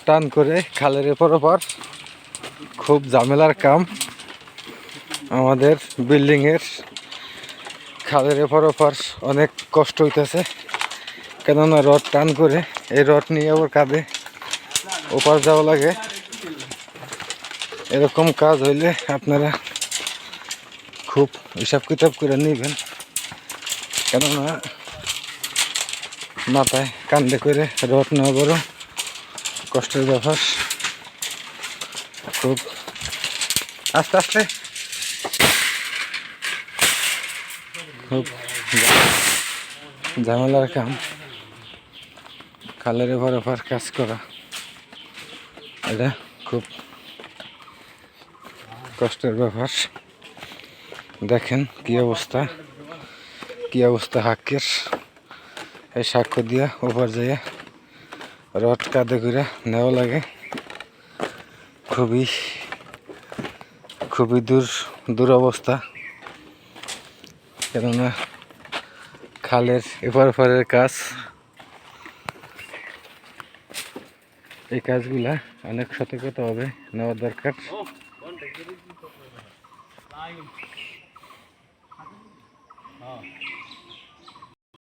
টান করে খালের এপার ওপার খুব ঝামেলার কাম আমাদের বিল্ডিংয়ের। খালের এপার ওপার অনেক কষ্ট হইতেছে, কেননা রড টান করে এই রড নিয়ে আবার কাঁধে ওপার যাওয়া লাগে। এরকম কাজ হইলে আপনারা খুব হিসাব কিতাব করে নিবেন, কেননা মাথায় কান্দে করে রড নেওয়া বড় কষ্টের ব্যাপার। খুব আস্তে আস্তে খুব ঝামেলার কাম খালের এপার ওপার কাজ করা, এটা খুব কষ্টের ব্যাপার। দেখেন কি অবস্থা হাক্কের। এই সাক্ষ্য দিয়া ওপার যাইয়া রড কাঁধে করে নেওয়া লাগে। খুবই দুরবস্থা, কেননা খালের এপার ওপারের কাজ, এই কাজগুলা অনেক সতর্কতাভাবে নেওয়া দরকার।